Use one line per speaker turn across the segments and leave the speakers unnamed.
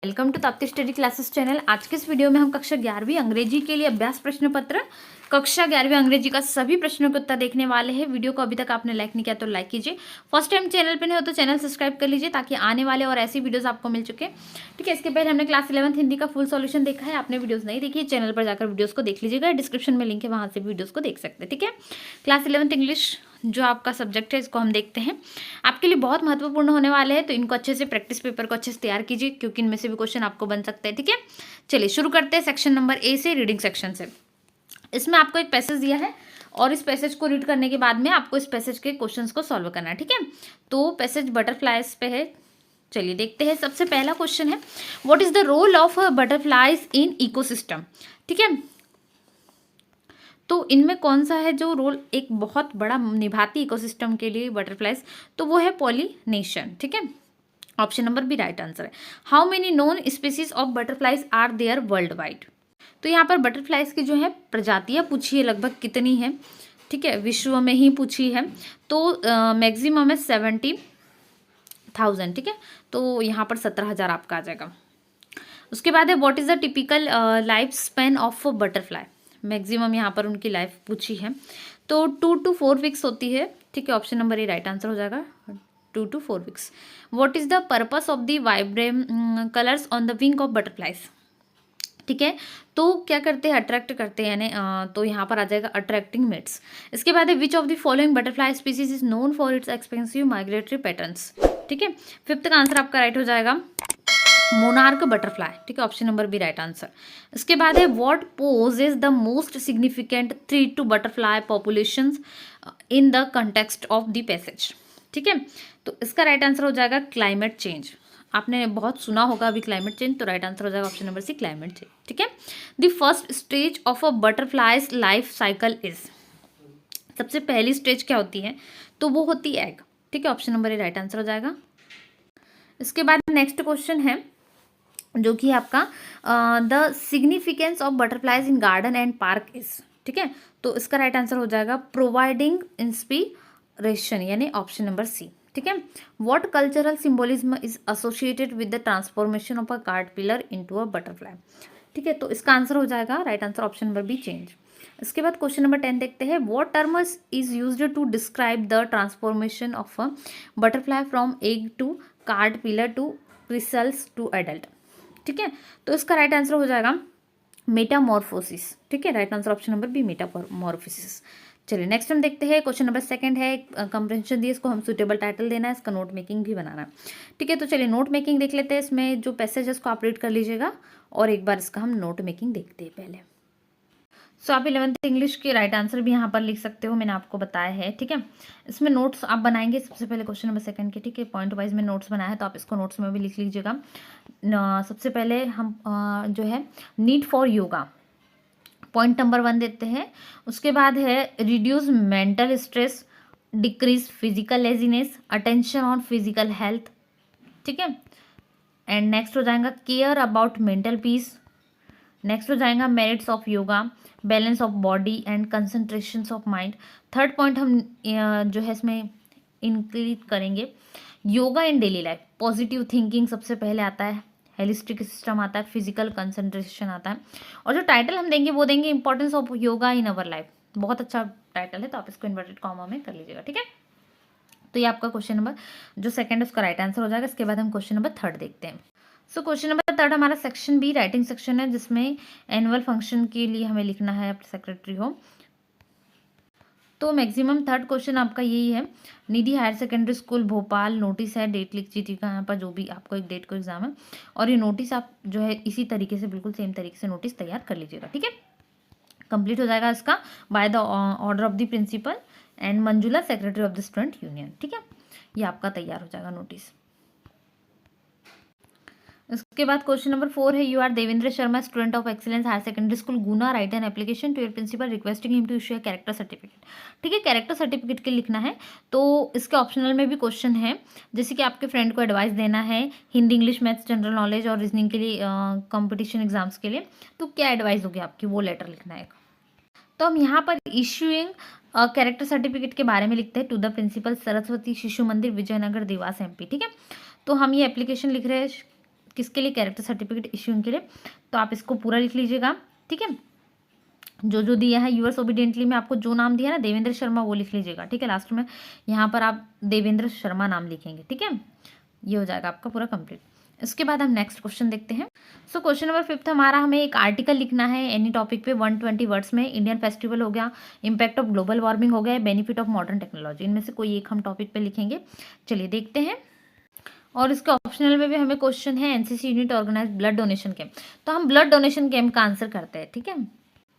Welcome to Tapti study classes channel. आज के इस वीडियो में हम कक्षा 11वीं अंग्रेजी के लिए अभ्यास प्रश्न पत्र कक्षा 11वीं अंग्रेजी का सभी प्रश्नों के उत्तर देखने वाले हैं। वीडियो को अभी तक आपने लाइक नहीं किया तो लाइक कीजिए। फर्स्ट टाइम चैनल पर नहीं हो तो चैनल सब्सक्राइब कर लीजिए ताकि आने वाले और ऐसी वीडियोस आपको मिल चुके। ठीक है, इसके पहले हमने क्लास 11th हिंदी का फुल सॉल्यूशन देखा है। आपने वीडियोस नहीं देखी, चैनल पर जाकर वीडियोस को देख लीजिएगा। डिस्क्रिप्शन में लिंक है, वहां से वीडियोस को देख सकते हैं। ठीक है, क्लास 11th इंग्लिश जो आपका सब्जेक्ट है इसको हम देखते हैं। आपके लिए बहुत महत्वपूर्ण होने वाले हैं, तो इनको अच्छे से प्रैक्टिस पेपर को अच्छे से तैयार कीजिए क्योंकि इनमें से भी क्वेश्चन आपको बन सकते हैं। ठीक है, चलिए शुरू करते हैं सेक्शन नंबर ए से, रीडिंग सेक्शन से। इसमें आपको एक पैसेज दिया है और इस पैसेज को रीड करने के बाद में आपको इस पैसेज के क्वेश्चंस को सॉल्व करना है। ठीक है, तो पैसेज बटरफ्लाइज पे है। चलिए देखते हैं। सबसे पहला क्वेश्चन है, what is the role of butterflies in ecosystem. ठीक है, तो इनमें कौन सा है जो रोल एक बहुत बड़ा निभाती इकोसिस्टम के लिए बटरफ्लाइज, तो वो है पॉलिनेशन। ठीक है, option number B right answer है। How many known species of butterflies are there worldwide. तो यहाँ पर बटरफ्लाइज की जो है प्रजातियाँ पूछी है, लगभग कितनी है। ठीक है, विश्व में ही पूछी है, तो मैक्सिमम है 70,000। ठीक है, तो यहाँ पर 17,000 आपका आ जाएगा। उसके बाद है what is the typical life span of butterfly. Maximum यहाँ पर उनकी लाइफ पूछी है, तो 2 to 4 वीक्स होती है। ठीक है, option number A right answer हो जाएगा, 2 to 4 weeks. What is the purpose of the vibrant colours on the wing of butterflies. ठीक है, तो क्या करते हैं, अट्रैक्ट करते हैं, यानी तो यहाँ पर आ जाएगा अट्रैक्टिंग मेट्स। इसके बाद है which of the following butterfly species is known for its expensive migratory patterns. ठीक है, फिफ्थ का आंसर आपका राइट हो जाएगा, मोनार्क बटरफ्लाई। ठीक है, option number B right answer. इसके बाद है what pose is the most significant threat to butterfly populations in the context of the passage. ठीक है, तो इसका राइट आंसर हो जाएगा क्लाइमेट चेंज। आपने बहुत सुना होगा अभी क्लाइमेट चेंज, तो राइट आंसर हो जाएगा option number C climate change. ठीक है, the first stage of a butterfly's life cycle is. सबसे पहली स्टेज क्या होती है, तो वो होती है एग। ठीक है, option number A right answer हो जाएगा। इसके बाद नेक्स्ट क्वेश्चन है जो कि आपका the significance of butterflies in garden and park is. ठीक है, तो इसका राइट आंसर हो जाएगा प्रोवाइडिंग इंस्पिरेशन, यानी ऑप्शन नंबर सी। ठीक है, what cultural symbolism is associated with the transformation of a caterpillar into a butterfly. ठीक है, तो इसका आंसर हो जाएगा right answer option number B change. इसके बाद क्वेश्चन नंबर 10 देखते हैं, what term is used to describe the transformation of a butterfly from egg to caterpillar to chrysalis to adult. ठीक है, तो इसका राइट आंसर हो जाएगा मेटामॉर्फोसिस। ठीक है, right answer option number B metamorphosis. चलिए नेक्स्ट हम देखते हैं। क्वेश्चन नंबर 2 है, कंप्रेंशन दी, इसको हम सुटेबल टाइटल देना है, इसका नोट मेकिंग भी बनाना है। ठीक है, तो चलिए नोट मेकिंग देख लेते हैं। इसमें जो पैसेज है उसको आप रीड कर लीजिएगा और एक बार इसका हम नोट मेकिंग देखते हैं पहले। सो आप 11th इंग्लिश के राइट आंसर भी यहाँ पर लिख सकते हो, मैंने आपको बताया है। ठीक है, इसमें नोट्स आप बनाएंगे सबसे पहले क्वेश्चन नंबर 2 के। ठीक है, पॉइंट वाइज में नोट्स बनाया है, तो आप इसको नोट्स में भी लिख लीजिएगा। सबसे पहले हम जो है need for yoga, point number 1 देते हैं। उसके बाद है reduce mental stress, decrease physical laziness, attention on physical health. ठीक है, एंड नेक्स्ट हो जाएगा care about mental peace. Next हो जाएगा merits of yoga, balance of body and concentration of mind. Third point हम जो है इसमें इंक्लूड करेंगे योगा इन डेली लाइफ, पॉजिटिव थिंकिंग सबसे पहले आता है, हेलिस्टिक सिस्टम आता है, फिजिकल कंसंट्रेशन आता है, और जो टाइटल हम देंगे वो देंगे importance of yoga in our life. बहुत अच्छा टाइटल है, तो आप इसको इन्वर्टेड कॉमा में कर लीजिएगा। ठीक है, तो ये आपका क्वेश्चन नंबर जो 2 है उसका राइट आंसर हो जाएगा। इसके बाद हम क्वेश्चन नंबर 3 देखते हैं। सो क्वेश्चन नंबर 3 हमारा सेक्शन बी राइटिंग सेक्शन है, जिसमें एनुअल फंक्शन के लिए हमें लिखना है आप सेक्रेटरी हो। तो मैक्सिमम 3rd क्वेश्चन आपका यही है, Nidhi higher secondary school Bhopal, notice है, डेट लिख दीजिएगा यहाँ पर, जो भी आपको एक डेट को एग्जाम है, और ये नोटिस आप जो है इसी तरीके से बिल्कुल सेम तरीके से नोटिस तैयार कर लीजिएगा। ठीक है, कंप्लीट हो जाएगा इसका by the order of the principal and Manjula secretary of the student union. ठीक है, ये आपका तैयार हो जाएगा नोटिस। इसके बाद क्वेश्चन नंबर 4 है, you are Devendra Sharma, student of excellence higher secondary school Guna, write an application to your principal requesting him to issue a character certificate. ठीक है, कैरेक्टर सर्टिफिकेट के लिखना है, तो इसके ऑप्शनल में भी क्वेश्चन है, जैसे कि आपके फ्रेंड को एडवाइस देना है Hindi, English, maths, general knowledge और रीजनिंग के लिए, कंपटीशन एग्जाम्स के लिए, तो क्या एडवाइस होगी आपकी, वो लेटर लिखना है। तो हम यहाँ पर इश्यूइंग कैरेक्टर सर्टिफिकेट के बारे में लिखते हैं, to the principal Saraswati Shishu मंदिर विजयनगर देवास MP। ठीक है, तो हम ये एप्लीकेशन लिख रहे हैं किसके लिए, कैरेक्टर सर्टिफिकेट इश्यूइंग के लिए। तो आप इसको पूरा लिख लीजिएगा, ठीक है। जो जो दिया है यूअर्स ओबीडियंटली में आपको जो नाम दिया ना देवेंद्र शर्मा, वो लिख लीजिएगा, ठीक है। लास्ट में यहाँ पर आप देवेंद्र शर्मा नाम लिखेंगे, ठीक है। ये हो जाएगा आपका पूरा कंप्लीट। इसके बाद हम नेक्स्ट क्वेश्चन देखते हैं। सो क्वेश्चन नंबर 5 हमारा, हमें एक आर्टिकल लिखना है एनी टॉपिक पे 120 वर्ड्स में। इंडियन फेस्टिवल हो गया, इम्पैक्ट ऑफ ग्लोबल वार्मिंग हो गया, बेनिफिट ऑफ मॉडर्न टेक्नोलॉजी, इनमें से कोई एक हम टॉपिक पे लिखेंगे। चलिए देखते हैं। और इसके ऑप्शनल में भी हमें क्वेश्चन है NCC unit organise blood donation camp, तो हम ब्लड डोनेशन कैंप का आंसर करते हैं, ठीक है।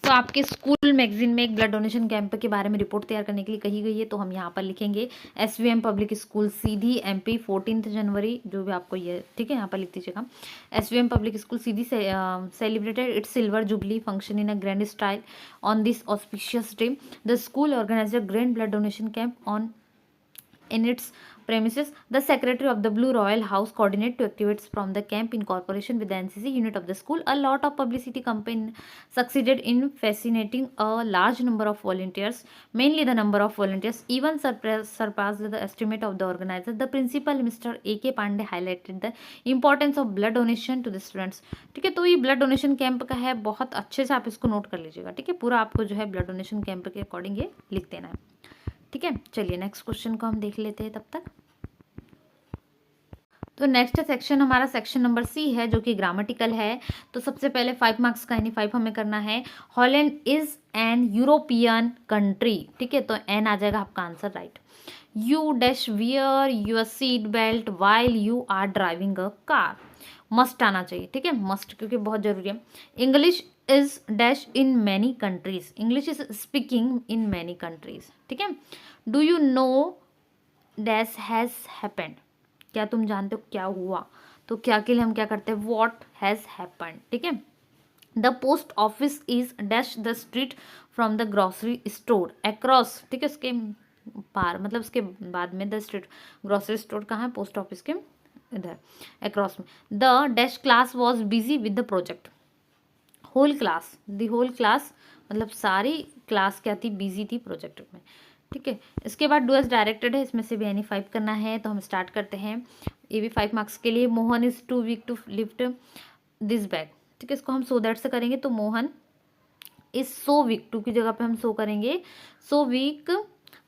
तो आपके स्कूल मैगजीन में एक ब्लड डोनेशन कैंप के बारे में रिपोर्ट तैयार करने के लिए कही गई है, तो हम यहाँ पर लिखेंगे एसवीएम पब्लिक स्कूल सीधी एमपी 14 जनवरी, जो भी आपको ये, ठीक है, यहाँ पर लिख दीजिएगा। SVM public school Sidhi celebrated its silver jubilee function in a grand style on this auspicious day. The school organise a grand blood donation camp on in its premises. The secretary of the Blue Royal House coordinate to activities from the camp in cooperation with the NCC unit of the school. A lot of publicity campaign succeeded in fascinating a large number of volunteers. Mainly the number of volunteers even surpassed the estimate of the organizers. The principal Mr. A.K. Pandey highlighted the importance of blood donation to the students. ठीक है, तो ये blood donation camp का है, बहुत अच्छे से आप इसको नोट कर लीजिएगा, ठीक है। पूरा आपको जो है ब्लड डोनेशन कैंप के अकॉर्डिंग ये लिख देना है, ठीक है। चलिए नेक्स्ट क्वेश्चन को हम देख लेते हैं तब तक। तो नेक्स्ट सेक्शन हमारा सेक्शन नंबर सी है, जो कि ग्रामेटिकल है। तो सबसे पहले 5 मार्क्स का, यानी 5 हमें करना है। Holland is an European country, ठीक है, तो एन आ जाएगा आपका आंसर, right. You dash wear your seat belt while you are driving a car, must आना चाहिए, ठीक है, मस्ट, क्योंकि बहुत जरूरी है। English is dash in many countries, English is speaking in many countries, ठीक है। Do you know dash has happened, क्या तुम जानते हो क्या हुआ, तो क्या के लिए हम क्या करते हैं, वॉट हैज हैपेंड, ठीक है। The post office is dash the street from the grocery store across, ठीक है, उसके पार, मतलब उसके बाद में द स्ट्रीट, ग्रॉसरी स्टोर कहाँ है, पोस्ट ऑफिस के इधर अक्रॉस में। The dash class was busy with the project, whole class, the whole class मतलब सारी क्लास क्या थी, बिजी थी प्रोजेक्ट में, ठीक है। इसके बाद डू एज डायरेक्टेड है, इसमें से भी एनी 5 करना है, तो हम स्टार्ट करते हैं। ये भी 5 मार्क्स के लिए। Mohan is too weak to lift this bag, ठीक है, इसको हम सो दैट से करेंगे, तो Mohan is so weak, too की जगह पे हम सो करेंगे, so weak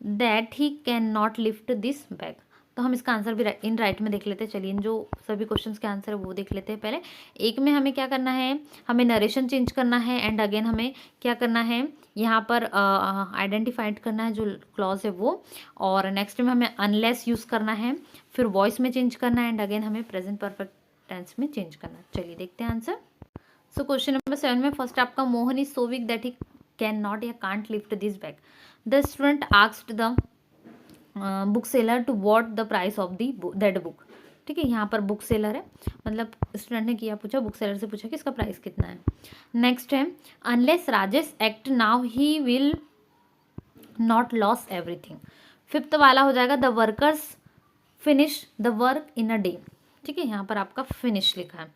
that he can not lift this bag. तो हम इसका आंसर भी इन राइट में देख लेते हैं। चलिए जो सभी क्वेश्चंस के आंसर है वो देख लेते हैं। पहले एक में हमें क्या करना है, हमें नरेशन चेंज करना है, एंड अगेन हमें क्या करना है, यहाँ पर आइडेंटिफाइड करना है जो क्लॉज है वो, और नेक्स्ट में हमें अनलेस यूज़ करना है, फिर वॉइस में चेंज करना है, एंड अगेन हमें प्रेजेंट परफेक्ट टेंस में चेंज करना है। चलिए देखते हैं आंसर। सो क्वेश्चन नंबर 7 में फर्स्ट आपका, Mohan is so weak that he can not या can't lift this bag. The student asked the book seller to what the price of that book, ठीक है, यहाँ पर बुक सेलर है, मतलब student ने किया पूछा, बुक सेलर से पूछा कि इसका प्राइस कितना है। नेक्स्ट है, unless Rajesh act now he will not loss everything. 5th वाला हो जाएगा, the workers finish the work in a day, ठीक है, यहाँ पर आपका फिनिश लिखा है।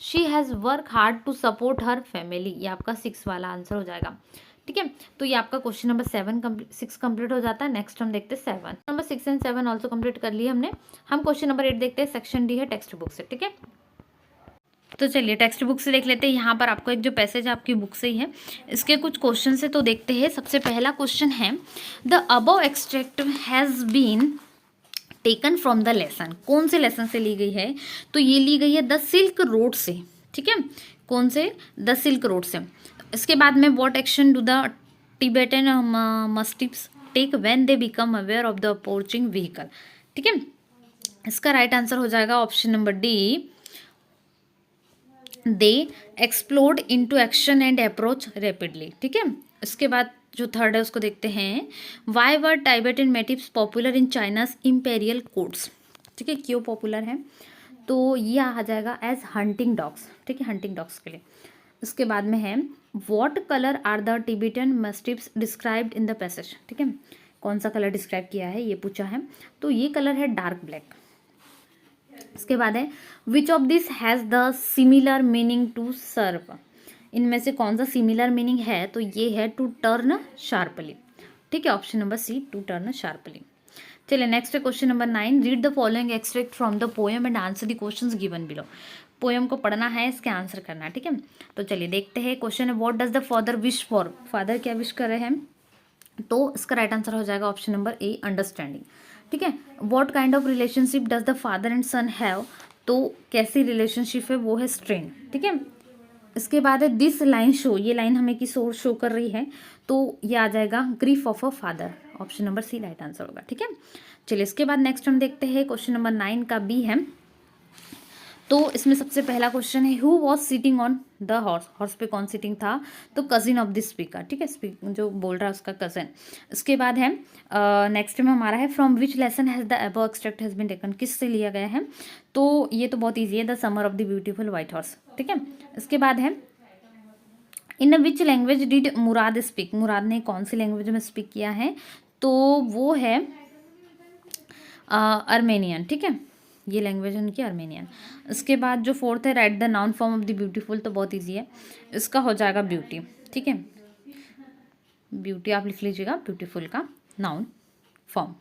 She has work hard to support her family, ये आपका 6 वाला आंसर हो जाएगा, ठीक है। तो ये आपका क्वेश्चन नंबर 6 कंप्लीट हो जाता है। नेक्स्ट हम देखते हैं 7 नंबर 6 एंड 7 ऑल्सो कंप्लीट कर लिए हमने। हम क्वेश्चन नंबर 8 देखते हैं, सेक्शन डी है टेक्स्ट बुक से, ठीक है। तो चलिए टेक्स्ट बुक से देख लेते हैं। यहाँ पर आपको एक जो पैसेज आपकी बुक से ही है, इसके कुछ क्वेश्चन से तो देखते हैं। सबसे पहला क्वेश्चन है, the above extract has been taken from the lesson, कौन से लेसन से ली गई है, तो ये ली गई है द सिल्क रोड से, ठीक है, कौन से, द सिल्क रोड से। इसके बाद में what action do the Tibetan mastiffs take when they become aware of the approaching vehicle, ठीक है। इसका राइट आंसर हो जाएगा option number D, they explode into action and approach rapidly, ठीक है। इसके बाद जो थर्ड है उसको देखते हैं, why were Tibetan natives popular in China's imperial courts, ठीक है, क्यों पॉपुलर है, तो ये आ जाएगा एज हंटिंग डॉग्स, ठीक है, हंटिंग डॉग्स के लिए। इसके बाद में है, what colour are the Tibetan mastiffs described in the passage, ठीक है, कौन सा कलर डिस्क्राइब किया है ये पूछा है, तो ये कलर है डार्क ब्लैक। इसके बाद है, which of this has the similar meaning to serve, इनमें से कौन सा सिमिलर मीनिंग है, तो ये है टू टर्न शार्पली, ठीक है, option number C, to turn sharply. चलिए next question number 9, read the following extract from the poem and answer the questions given below. Poem को पढ़ना है, इसके आंसर करना है, ठीक है। तो चलिए देखते हैं क्वेश्चन है what does the father wish for, father क्या विश कर रहे हैं, तो इसका राइट आंसर हो जाएगा ऑप्शन नंबर ए अंडरस्टैंडिंग, ठीक है। What kind of relationship does the father and son have, तो कैसी रिलेशनशिप है, वो है स्ट्रेन, ठीक है। इसके बाद है दिस लाइन शो, ये लाइन हमें किस ओर शो कर रही है, तो ये आ जाएगा grief of a father, option number C right answer होगा, ठीक है। चलिए इसके बाद नेक्स्ट हम देखते हैं क्वेश्चन नंबर 9 का बी है। तो इसमें सबसे पहला क्वेश्चन है who was sitting on the horse, horse पे कौन सिटिंग था, तो कजिन ऑफ द स्पीकर, ठीक है, जो बोल रहा है उसका कजिन। इसके बाद है नेक्स्ट में हमारा है from which lesson has the above extract has been taken, किससे लिया गया है, तो ये तो बहुत ईजी है, the summer of the beautiful white horse, ठीक है। इसके बाद है in which language did Murad speak, Murad ने कौन सी लैंग्वेज में स्पीक किया है, तो वो है अर्मेनियन, ठीक है, ये लैंग्वेज है उनकी अर्मेनियन। इसके बाद जो फोर्थ है right the noun form of the beautiful, तो बहुत ईजी है, इसका हो जाएगा ब्यूटी, ठीक है, ब्यूटी आप लिख लीजिएगा, ब्यूटीफुल का नाउन फॉर्म।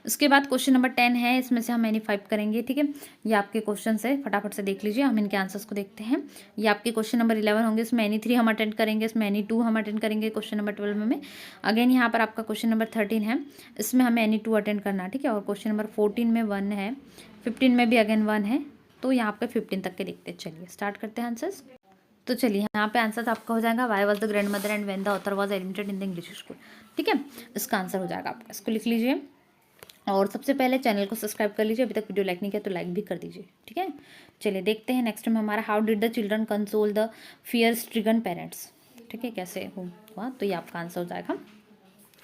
इसके बाद क्वेश्चन नंबर 10 है, इसमें से हम एनी 5 करेंगे, ठीक है। ये आपके क्वेश्चन है, फटाफट से देख लीजिए, हम इनके आंसर्स को देखते हैं। ये आपके क्वेश्चन नंबर 11 होंगे, इसमें एनी 3 हम अटेंड करेंगे, इसमें एनी 2 हम अटेंड करेंगे क्वेश्चन नंबर 12 में। अगेन यहाँ पर आपका क्वेश्चन नंबर 13 है, इसमें हमें एनी 2 अटेंड करना है, ठीक है। और क्वेश्चन नंबर 14 में 1 है, 15 में भी अगेन 1 है, तो यहाँ पे 15 तक के देखते हैं। चलिए स्टार्ट करते हैं आंसर्स। तो चलिए यहाँ पे आंसर आपका हो जाएगा why was the grand mother and when the author was admitted in the English school, ठीक है, इसका आंसर हो जाएगा आपका, इसको लिख लीजिए। और सबसे पहले चैनल को सब्सक्राइब कर लीजिए, अभी तक वीडियो लाइक नहीं किया तो लाइक भी कर दीजिए, ठीक है। चलिए देखते हैं नेक्स्ट में हमारा how did the children console the fear stricken parents, ठीक है, कैसे हुआ, तो ये आपका आंसर हो जाएगा।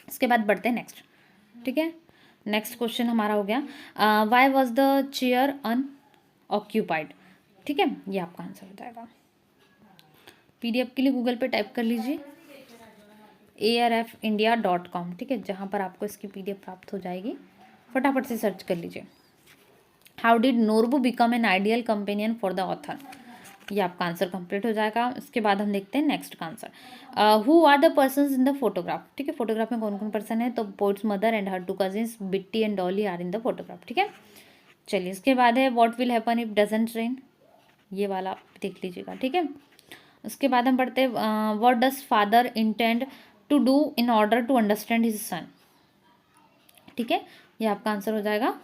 इसके बाद बढ़ते हैं नेक्स्ट, ठीक है। नेक्स्ट क्वेश्चन हमारा हो गया why was the chair unoccupied, ठीक है, ये आपका आंसर हो जाएगा। PDF के लिए गूगल पे टाइप कर लीजिए arfindia.com, ठीक है, जहाँ पर आपको इसकी PDF प्राप्त हो जाएगी, फटाफट से सर्च कर लीजिए। How did Norbu become an ideal companion for the author, ये आपका आंसर कंप्लीट हो जाएगा। इसके बाद हम देखते हैं नेक्स्ट का answer who are the persons in the photograph, ठीक है, फोटोग्राफ में कौन कौन पर्सन है, तो poet's mother and her 2 cousins Bitty and Dolly are in the photograph, ठीक है। चलिए इसके बाद है what will happen if doesn't rain, ये वाला देख लीजिएगा, ठीक है। उसके बाद हम पढ़ते हैं what does father intend to do in order to understand his son, ठीक है, ये आपका आंसर हो जाएगा।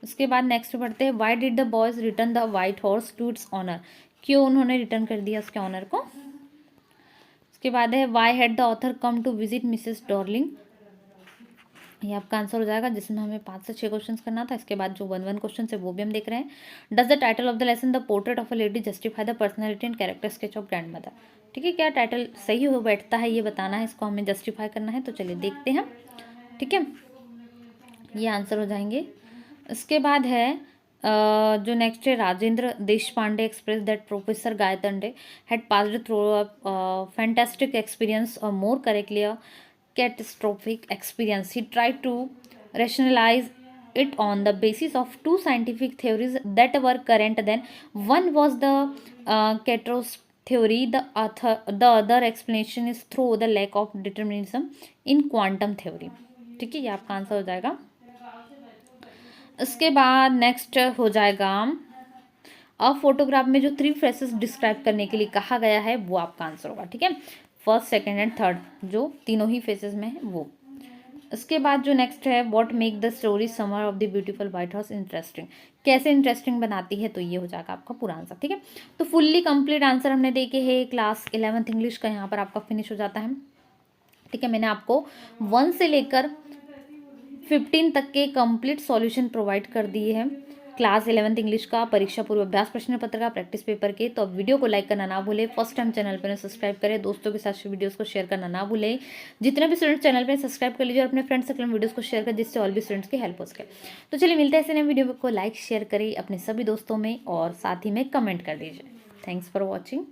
उसके बाद नेक्स्ट पढ़ते हैं why did the boys return the white horse to its owner, क्यों उन्होंने रिटर्न कर दिया उसके ऑनर को। उसके बाद है why had the author come to visit Mrs Darling, ये आपका आंसर हो जाएगा, जिसमें हमें 5 से 6 क्वेश्चंस करना था। इसके बाद जो 1 क्वेश्चन है वो भी हम देख रहे हैं। Does the title of the lesson the portrait of a lady justify the personality and character sketch of grand mother, ठीक है, क्या टाइटल सही हो बैठता है ये बताना है, इसको हमें जस्टिफाई करना है, तो चलिए देखते हैं, ठीक है, ये आंसर हो जाएंगे। इसके बाद है जो नेक्स्ट है Rajendra Deshpande express that professor Gaitonde had passed through a fantastic experience or more correctly a catastrophic experience. He tried to rationalize it on the basis of 2 scientific theories that were current then. One was the catastrophe theory. The other explanation is through the lack of determinism in quantum theory. ठीक है, ये आपका answer हो जाएगा। इसके बाद next हो जाएगा अब फोटोग्राफ में जो 3 फेसेस डिस्क्राइब करने के लिए कहा गया है वो आपका आंसर होगा, ठीक है, फर्स्ट सेकंड एंड थर्ड जो तीनों ही फेसेस में है वो। इसके बाद जो नेक्स्ट है what make the story summer of the beautiful white house interesting, कैसे इंटरेस्टिंग बनाती है, तो ये हो जाएगा आपका पूरा आंसर, ठीक है। तो फुल्ली कंप्लीट आंसर हमने देखे है क्लास 11th इंग्लिश का, यहाँ पर आपका फिनिश हो जाता है, ठीक है। मैंने आपको 1 से लेकर 15 तक के कंप्लीट सॉल्यूशन प्रोवाइड कर दिए हैं क्लास 11th इंग्लिश का परीक्षा पूर्व अभ्यास प्रश्न पत्र का प्रैक्टिस पेपर के। तो अब वीडियो को लाइक करना ना भूलें, फर्स्ट टाइम चैनल पर सब्सक्राइब करें, दोस्तों के साथ वीडियोस को शेयर करना ना भूलें। जितने भी स्टूडेंट्स चैनल पर सब्सक्राइब कर लीजिए और अपने फ्रेंड्स सर्कल में वीडियोस को शेयर करें जिससे और भी स्टूडेंट्स की हेल्प हो सके। तो चलिए मिलते हैं ऐसे नए वीडियो को, लाइक शेयर करें अपने सभी दोस्तों में और साथ ही में कमेंट कर दीजिए। Thanks for watching.